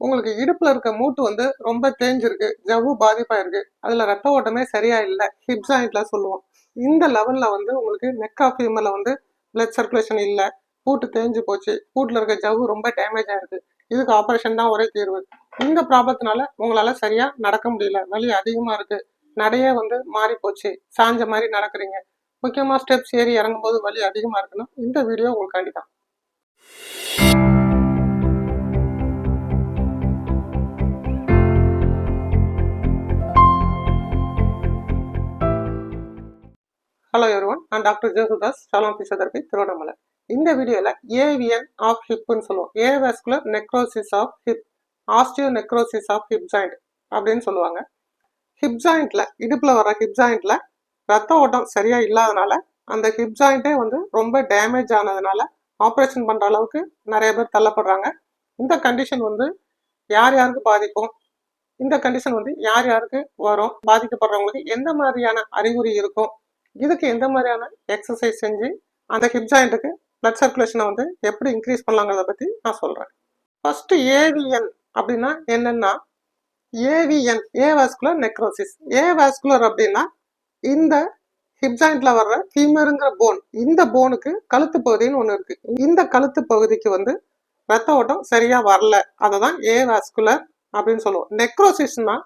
உங்களுக்கு இடுப்புல இருக்க மூட்டு வந்து ரொம்ப தேஞ்சிருக்கு, ஜவ்வு பாதிப்பாயிருக்கு, அதுல ரத்த ஓட்டமே சரியா இல்லை, ஹிப் ஜாயிண்ட்ல சொல்லுவோம். இந்த லெவல்ல வந்து உங்களுக்கு நெக் ஆஃப் ஃபீமர்ல வந்து பிளட் சர்க்குலேஷன் இல்லை, பூட்டு தேஞ்சு போச்சு, பூட்டுல இருக்க ஜவ்வு ரொம்ப டேமேஜ் ஆயிருக்கு, இதுக்கு ஆப்ரேஷன் தான் ஒரே தீர்வு. இந்த ப்ராப்ளத்தினால உங்களால சரியா நடக்க முடியல, வலி அதிகமா இருக்கு, நடையே வந்து மாறி போச்சு, சாஞ்ச மாதிரி நடக்கிறீங்க, முக்கியமா ஸ்டெப்ஸ் ஏறி இறங்கும் போது வலி அதிகமா இருக்குன்னா இந்த வீடியோ உங்களுக்காண்டி தான். ஹலோ எவ்ரிவன், நான் doctor Josudas, Shalom physiotherapy, Tiruvannamalai. இந்த வீடியோவில் ஏவிஎன் ஆஃப் ஹிப்னு சொல்லுவோம், avascular necrosis of hip, osteo necrosis of hip joint அப்படின்னு சொல்லுவாங்க. ஹிப் ஜாயிண்ட்ல, இடுப்பில் வர ஹிப் ஜாயிண்ட்ல ரத்த ஓட்டம் சரியா இல்லாதனால அந்த ஹிப் ஜாயிண்டே வந்து ரொம்ப டேமேஜ் ஆனதுனால ஆப்ரேஷன் பண்ணுற அளவுக்கு நிறைய பேர் தள்ளப்படுறாங்க. இந்த கண்டிஷன் வந்து யார் யாருக்கு பாதிக்கும், இந்த கண்டிஷன் வந்து யார் யாருக்கு வரும், பாதிக்கப்படுறவங்களுக்கு எந்த மாதிரியான அறிகுறி இருக்கும், இதுக்கு எந்த மாதிரியான எக்ஸசைஸ் செஞ்சு அந்த ஹிப் ஜாயிண்ட்டுக்கு பிளட் சர்க்குலேஷனை வந்து எப்படி இன்க்ரீஸ் பண்ணலாங்கிறத பற்றி நான் சொல்கிறேன். ஃபர்ஸ்ட் ஏவிஎன் அப்படின்னா என்னன்னா, ஏவிஎன் ஏவாஸ்குலர் நெக்ரோசிஸ். ஏவாஸ்குலர் அப்படின்னா இந்த ஹிப் ஜாயிண்ட்ல வர்ற ஃபீமருங்கிற போன், இந்த போனுக்கு கழுத்து பகுதின்னு ஒன்று இருக்கு, இந்த கழுத்து பகுதிக்கு வந்து ரத்த ஓட்டம் சரியா வரல, அதை தான் ஏவாஸ்குலர் அப்படின்னு சொல்லுவோம். நெக்ரோசிஸ்னா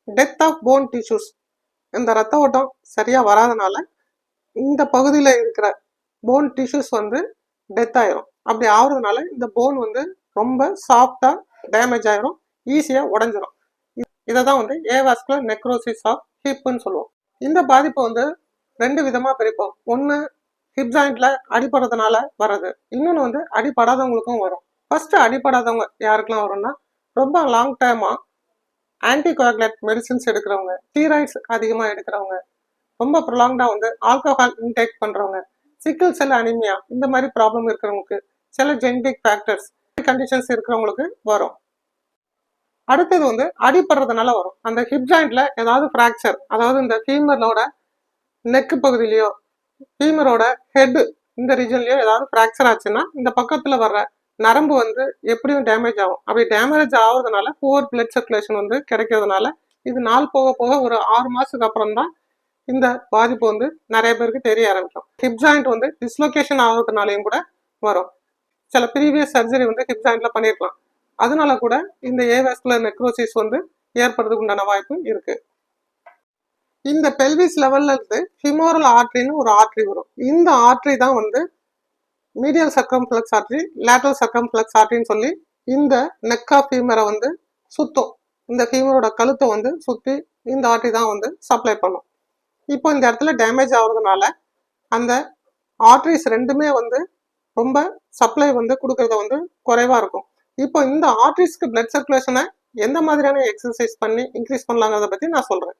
டெத் ஆஃப் போன் டிஷ்யூஸ், இந்த ரத்த ஓட்டம் சரியா வராதனால இந்த பகுதியில் இருக்கிற போன் டிஷ்யூஸ் வந்து டெத் ஆயிரும். அப்படி ஆகுறதுனால இந்த போன் வந்து ரொம்ப சாஃப்டா டேமேஜ் ஆயிரும், ஈஸியா உடஞ்சிரும். இதை தான் வந்து ஏவாஸ்குலர் நெக்ரோசிஸ் ஆஃப் ஹிப்னு சொல்லுவோம். இந்த பாதிப்பு வந்து ரெண்டு விதமா பிரிப்போம். ஒன்று ஹிப் ஜாயிண்ட்ல அடிப்படுறதுனால வர்றது, இன்னொன்று வந்து அடிப்படாதவங்களுக்கும் வரும். ஃபர்ஸ்ட் அடிப்படாதவங்க யாருக்கெல்லாம் வரும்னா, ரொம்ப லாங் டேர்மா ஆன்டிகோஆகுலேட் மெடிசின்ஸ் எடுக்கிறவங்க, ஸ்டீராய்ட்ஸ் அதிகமாக எடுக்கிறவங்க, ரொம்ப ப்ரொலாங்டா வந்து ஆல்கஹால் இன்டேக் பண்றவங்க, சிக்கிள் செல் அனிமியா இந்த மாதிரி ப்ராப்ளம் இருக்கிறவங்களுக்கு, சில ஜெனடிக் ஃபேக்டர்ஸ் கண்டிஷன்ஸ் இருக்கிறவங்களுக்கு வரும். அடுத்தது வந்து அடிப்படுறதுனால வரும். அந்த ஹிப் ஜாயிண்ட்ல ஏதாவது ஃப்ராக்சர், அதாவது இந்த ஃபீமரோட நெக் பகுதியிலையோ ஃபீமரோட ஹெட் இந்த ரீஜன்லயோ ஏதாவது ஃப்ராக்சர் ஆச்சுன்னா இந்த பக்கத்துல வர்ற நரம்பு வந்து எப்படியும் டேமேஜ் ஆகும். அப்படி டேமேஜ் ஆகுறதுனால புவர் பிளட் சர்க்குலேஷன் வந்து கிடைக்கிறதுனால இது நாள் போக போக ஒரு 6 மாசத்துக்கு அப்புறம் தான் இந்த பாதிப்பு வந்து நிறைய பேருக்கு தெரிய ஆரம்பிக்கும். ஹிப் ஜாயிண்ட் வந்து டிஸ்லொகேஷன் ஆகுறதுனாலையும் கூட வரும். சில ப்ரீவியஸ் சர்ஜரி வந்து ஹிப் ஜாயிண்ட்ல பண்ணியிருக்கலாம், அதனால கூட இந்த ஏவாஸ்குலர் நெக்ரோசிஸ் வந்து ஏற்படுறதுக்கு உண்டான வாய்ப்பு இருக்கு. இந்த பெல்விஸ் லெவல்ல இருந்து ஃபிமோரல் ஆர்ட்ரின்னு ஒரு ஆர்ட்ரி வரும். இந்த ஆர்ட்ரி தான் வந்து medial circumflex artery, lateral circumflex ஆர்ட்ரின்னு சொல்லி இந்த நெக் ஆஃப் ஃபீமரை வந்து சுத்தும். இந்த ஃபீமரோட கழுத்தை வந்து சுத்தி இந்த ஆர்ட்ரி தான் வந்து சப்ளை பண்ணும். இப்போ இந்த இடத்துல டேமேஜ் ஆகுறதுனால அந்த ஆர்ட்ரிஸ் ரெண்டுமே வந்து ரொம்ப சப்ளை வந்து கொடுக்கறத வந்து குறைவா இருக்கும். இப்போ இந்த ஆர்ட்ரிஸ்க்கு பிளட் சர்க்குலேஷனை எந்த மாதிரியான எக்ஸசைஸ் பண்ணி இன்க்ரீஸ் பண்ணலாங்கிறத பத்தி நான் சொல்றேன்.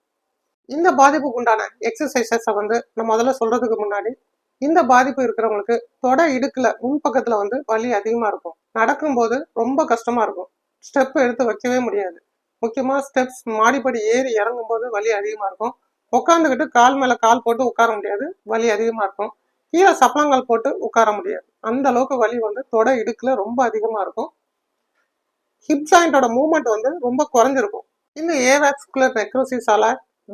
இந்த பாதிப்புக்கு உண்டான எக்ஸசைசஸை வந்து நான் முதல்ல சொல்றதுக்கு முன்னாடி, இந்த பாதிப்பு இருக்கிறவங்களுக்கு தொடை இடுக்குல முன்பக்கத்துல வந்து வலி அதிகமா இருக்கும், நடக்கும்போது ரொம்ப கஷ்டமா இருக்கும், ஸ்டெப் எடுத்து வைக்கவே முடியாது, முக்கியமா ஸ்டெப்ஸ் மாடிப்படி ஏறி இறங்கும் போது வலி அதிகமா இருக்கும், உட்காந்துக்கிட்டு கால் மேல கால் போட்டு உட்கார முடியாது, வலி அதிகமா இருக்கும், கீழே சப்பளங்கால் போட்டு உட்கார முடியாது, அந்த அளவுக்கு வலி வந்து தொடை இடுக்குல ரொம்ப அதிகமா இருக்கும். ஹிப் ஜாயிண்டோட மூவ்மெண்ட் வந்து ரொம்ப குறைஞ்சிருக்கும். இந்த ஏவாஸ்குலர் நெக்ரோசிஸால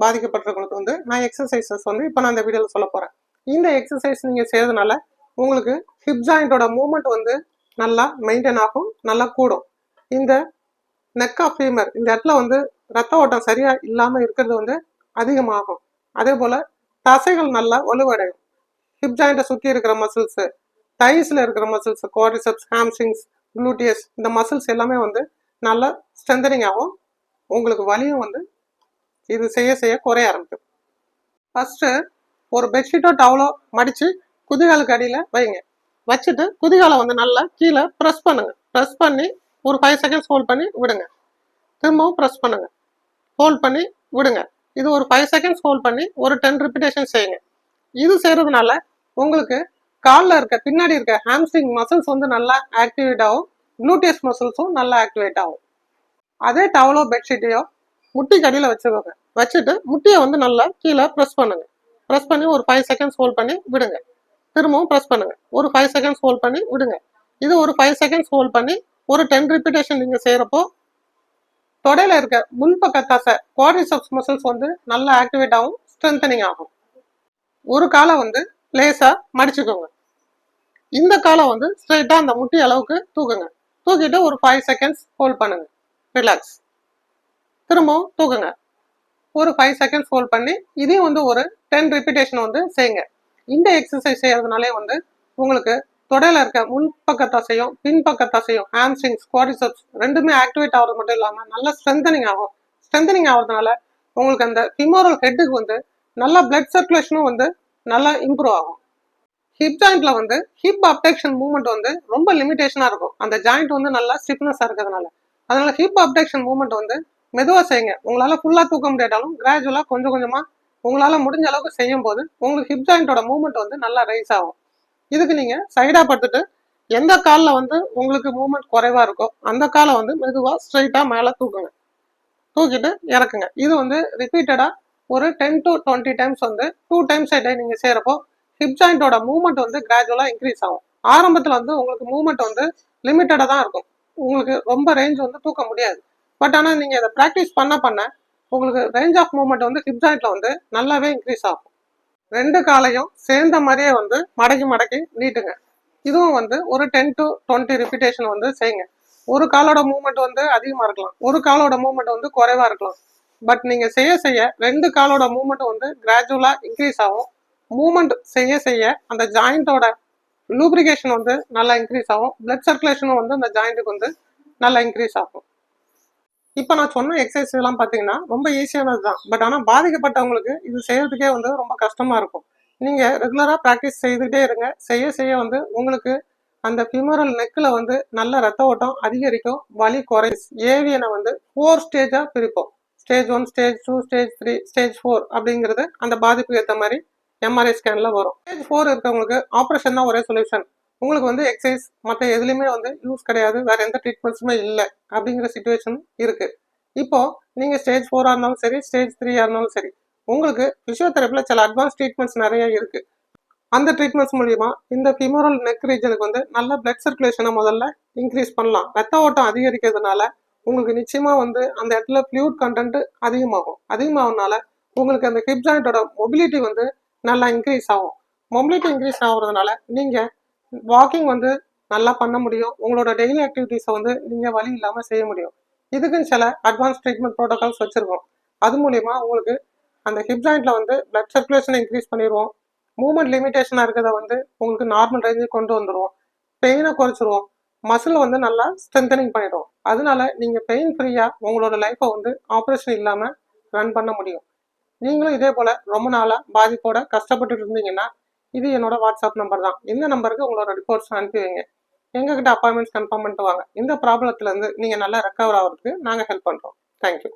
பாதிக்கப்பட்டவங்களுக்கு வந்து நான் எக்ஸசைசஸ் வந்து இப்போ நான் இந்த வீடியோவில் சொல்ல போறேன். இந்த எக்ஸசைஸ் நீங்க செய்யறதுனால உங்களுக்கு ஹிப் ஜாயிண்டோட மூவ்மெண்ட் வந்து நல்லா மெயின்டைன் ஆகும், நல்லா கூடும். இந்த நெக் ஆஃப் ஃபீமர் இந்த இடத்துல வந்து ரத்த ஓட்டம் சரியா இல்லாம இருக்கிறது வந்து அதிகமாகும். அதே போல தசைகள் நல்லா வலுவடையும். ஹிப் ஜாயிண்டை சுற்றி இருக்கிற மசில்ஸ், டைஸ்ல இருக்கிற மசில்ஸ், குவாட்ரிசெப்ஸ், ஹாம்ஸ்ட்ரிங்ஸ், குளூட்டியஸ், இந்த மசில்ஸ் எல்லாமே வந்து நல்லா ஸ்ட்ரென்தனிங் ஆகும். உங்களுக்கு வலியும் வந்து இது செய்ய செய்ய குறைய ஆரம்பிக்கும். ஃபர்ஸ்ட் ஒரு பெட்ஷீட்டோ டவலோ மடிச்சு குதிகாலுக்கு அடியில வைங்க. வச்சுட்டு குதிகாலை வந்து நல்லா கீழே ப்ரெஸ் பண்ணுங்க. ப்ரெஸ் பண்ணி ஒரு 5 செகண்ட்ஸ் ஹோல்ட் பண்ணி விடுங்க. திரும்பவும் ப்ரெஸ் பண்ணுங்க, ஹோல்ட் பண்ணி விடுங்க. இது ஒரு 5 செகண்ட்ஸ் ஹோல்ட் பண்ணி ஒரு 10 ரிப்பிட்டேஷன் செய்யுங்க. இது செய்யறதுனால உங்களுக்கு காலில் இருக்க பின்னாடி இருக்க ஹாம்ஸ்ட்ரிங் மசில்ஸ் வந்து நல்லா ஆக்டிவேட் ஆகும், குளூட்டியஸ் மசில்ஸும் நல்லா ஆக்டிவேட் ஆகும். அதே டவலோ பெட்ஷீட்டையோ முட்டி கடியில வச்சுக்கோங்க. வச்சுட்டு முட்டியை வந்து நல்லா கீழே ப்ரெஸ் பண்ணுங்க. ப்ரெஸ் பண்ணி ஒரு 5 செகண்ட்ஸ் ஹோல்ட் பண்ணி விடுங்க. திரும்பவும் ப்ரெஸ் பண்ணுங்க, ஒரு 5 செகண்ட்ஸ் ஹோல்ட் பண்ணி விடுங்க. இது ஒரு 5 செகண்ட்ஸ் ஹோல்ட் பண்ணி ஒரு 10 ரிப்பிட்டேஷன் நீங்க செய்யறப்போ தொடையில இருக்க முன்பக்க தசை குவாட்ரிசெப்ஸ் மசில்ஸ் வந்து நல்லா ஆக்டிவேட் ஆகும், ஸ்ட்ரென்தனிங் ஆகும். ஒரு காலை வந்து லேசா மடிச்சுக்கோங்க. இந்த காலை வந்து ஸ்ட்ரைட்டா அந்த முட்டி அளவுக்கு தூக்குங்க. தூக்கிட்டு ஒரு 5 செகண்ட்ஸ் ஹோல்ட் பண்ணுங்க. ரிலாக்ஸ். திரும்பவும் தூக்குங்க. ஒரு 5 செகண்ட்ஸ் ஹோல்ட் பண்ணி இதையும் வந்து ஒரு 10 ரிப்பீட்டேஷன் வந்து செய்யுங்க. இந்த எக்ஸசைஸ் செய்யறதுனாலே வந்து உங்களுக்கு தொடையில இருக்க முன்பக்க தசையும் பின்பக்க தசையும் ஹாம்ஸ்ட்ரிங்ஸ் குவாட்ரிசெப்ஸ் ரெண்டுமே ஆக்டிவேட் ஆகிறது மட்டும் இல்லாமல் நல்லா ஸ்ட்ரென்தனிங் ஆகும். ஸ்ட்ரென்தனிங் ஆகிறதுனால உங்களுக்கு அந்த ஃபிமோரல் ஹெட்டுக்கு வந்து நல்லா பிளட் சர்க்குலேஷனும் வந்து நல்லா இம்ப்ரூவ் ஆகும். ஹிப் ஜாயிண்ட்ல வந்து ஹிப் அப்டக்ஷன் மூவ்மெண்ட் வந்து ரொம்ப லிமிடேஷனா இருக்கும். அந்த ஜாயிண்ட் வந்து நல்லா ஸ்டிஃப்னஸா இருக்கிறதுனால. அதனால ஹிப் அப்டக்ஷன் மூவ்மெண்ட் வந்து மெதுவாக செய்யுங்க. உங்களால ஃபுல்லா தூக்க முடியாட்டாலும் கிராஜுவலா கொஞ்சம் கொஞ்சமா உங்களால முடிஞ்ச அளவுக்கு செய்யும் போது உங்களுக்கு ஹிப் ஜாயிண்டோட மூவ்மெண்ட் வந்து நல்லா ரைஸ் ஆகும். இதுக்கு நீங்க சைடா படுத்துட்டு எந்த காலில் வந்து உங்களுக்கு மூவ்மெண்ட் குறைவா இருக்கோ அந்த காலை வந்து மெதுவா ஸ்ட்ரைட்டா மேல தூக்குங்க. தூக்கிட்டு இறக்குங்க. இது வந்து ரிப்பீட்டடா ஒரு 10 to 20 டைம்ஸ் வந்து 2 டைம்ஸ் a day நீங்க செய்யறப்போ ஹிப் ஜாயிண்டோட மூவ்மெண்ட் வந்து கிராஜுவலா இன்க்ரீஸ் ஆகும். ஆரம்பத்துல வந்து உங்களுக்கு மூவ்மெண்ட் வந்து லிமிட்டடா தான் இருக்கும். உங்களுக்கு ரொம்ப ரேஞ்ச் வந்து தூக்க முடியாது. பட் ஆனா நீங்க இதை ப்ராக்டிஸ் பண்ண பண்ண உங்களுக்கு ரேஞ்ச் ஆஃப் மூவ்மெண்ட் வந்து ஹிப் ஜாயிண்ட்ல வந்து நல்லாவே இன்க்ரீஸ் ஆகும். 2 காலையும் சேர்ந்த மாதிரியே வந்து மடக்கி மடக்கி நீட்டுங்க. இதுவும் வந்து ஒரு 10 to 20 ரிப்பீட்டேஷன் வந்து செய்யுங்க. ஒரு காலோட மூவ்மெண்ட் வந்து அதிகமா இருக்கலாம், ஒரு காலோட மூவ்மெண்ட் வந்து குறைவா இருக்கலாம். பட் நீங்க செய்ய செய்ய 2 காலோட மூவ்மெண்ட் வந்து கிராஜுவலா இன்க்ரீஸ் ஆகும். மூவ்மெண்ட் செய்ய செய்ய அந்த ஜாயிண்டோட லூப்ரிகேஷன் வந்து நல்லா இன்க்ரீஸ் ஆகும். பிளட் சர்க்குலேஷனும் வந்து அந்த ஜாயிண்ட்டுக்கு வந்து நல்லா இன்க்ரீஸ் ஆகும். இப்போ நான் சொன்ன எக்ஸசைஸ் எல்லாம் பார்த்தீங்கன்னா ரொம்ப ஈஸியானது தான். பட் ஆனால் பாதிக்கப்பட்டவங்களுக்கு இது செய்யறதுக்கே வந்து ரொம்ப கஷ்டமா இருக்கும். நீங்க ரெகுலரா ப்ராக்டிஸ் செய்துட்டே இருங்க. செய்ய செய்ய வந்து உங்களுக்கு அந்த ஃபிமோரல் நெக்கில் வந்து நல்ல ரத்த ஓட்டம் அதிகரிக்கும், வலி குறையும். ஏவியனை வந்து 4 ஸ்டேஜாக பிரிப்போம். ஸ்டேஜ் 1, ஸ்டேஜ் 2, ஸ்டேஜ் 3, ஸ்டேஜ் 4 அப்படிங்கிறது அந்த பாதிப்புக்கு ஏற்ற மாதிரி எம்ஆர்ஐ ஸ்கேன்ல வரும். ஸ்டேஜ் 4 இருக்கவங்களுக்கு ஆப்ரேஷன் தான் ஒரே சொல்யூஷன். உங்களுக்கு வந்து எக்ஸசைஸ் மற்ற எதுலையுமே வந்து யூஸ் கிடையாது, வேற எந்த ட்ரீட்மெண்ட்ஸுமே இல்லை அப்படிங்கிற சுச்சுவேஷன் இருக்கு. இப்போ நீங்க ஸ்டேஜ் 4 இருந்தாலும் சரி, ஸ்டேஜ் 3 இருந்தாலும் சரி, உங்களுக்கு பிசியோதெரப்பியில் சில அட்வான்ஸ் ட்ரீட்மெண்ட்ஸ் நிறைய இருக்கு. அந்த ட்ரீட்மெண்ட்ஸ் மூலியமா இந்த ஃபிமோரல் நெக் ரீஜனுக்கு வந்து நல்ல பிளட் சர்க்குலேஷனை முதல்ல இன்க்ரீஸ் பண்ணலாம். ரத்த ஓட்டம் அதிகரிக்கிறதுனால உங்களுக்கு நிச்சயமா வந்து அந்த இடத்துல ஃப்ளூயிட் கண்டென்ட் அதிகமாகனால உங்களுக்கு அந்த ஹிப் ஜாயிண்டோட மொபிலிட்டி வந்து நல்லா இன்க்ரீஸ் ஆகும். மொபிலிட்டி இன்க்ரீஸ் ஆகுறதுனால நீங்க வாக்கிங் வந்து நல்லா பண்ண முடியும். உங்களோட டெய்லி ஆக்டிவிட்டிஸை வந்து நீங்க வலி இல்லாம செய்ய முடியும். இதுக்குன்னு சில அட்வான்ஸ் ட்ரீட்மெண்ட் ப்ரோட்டோகால்ஸ் வச்சிருக்கோம். அது மூலியமா உங்களுக்கு அந்த ஹிப் ஜாயிண்ட்ல வந்து பிளட் சர்க்குலேஷனை இன்க்ரீஸ் பண்ணிடுவோம். மூவ்மெண்ட் லிமிடேஷனாக இருக்கிறத வந்து உங்களுக்கு நார்மல் ரேஞ்சுக்கு கொண்டு வந்துடுவோம். பெயினை குறைச்சிருவோம். மசில் வந்து நல்லா ஸ்ட்ரென்தனிங் பண்ணிடுவோம். அதனால நீங்கள் பெயின் ஃப்ரீயாக உங்களோட லைஃப்பை வந்து ஆப்ரேஷன் இல்லாமல் ரன் பண்ண முடியும். நீங்களும் இதே போல் ரொம்ப நாளாக பாதிப்போட கஷ்டப்பட்டு இருந்தீங்கன்னா இது என்னோட வாட்ஸ்அப் நம்பர் தான். இந்த நம்பருக்கு உங்களோட ரிப்போர்ட்ஸ் அனுப்பி வைங்க. எங்ககிட்ட அப்பாயின்மெண்ட்ஸ் கன்ஃபார்ம் பண்ணிட்டு வாங்க. இந்த ப்ராப்ளத்துலேருந்து நீங்கள் நல்லா ரெக்கவர் ஆகிறதுக்கு நாங்கள் ஹெல்ப் பண்ணுறோம். தேங்க்யூ.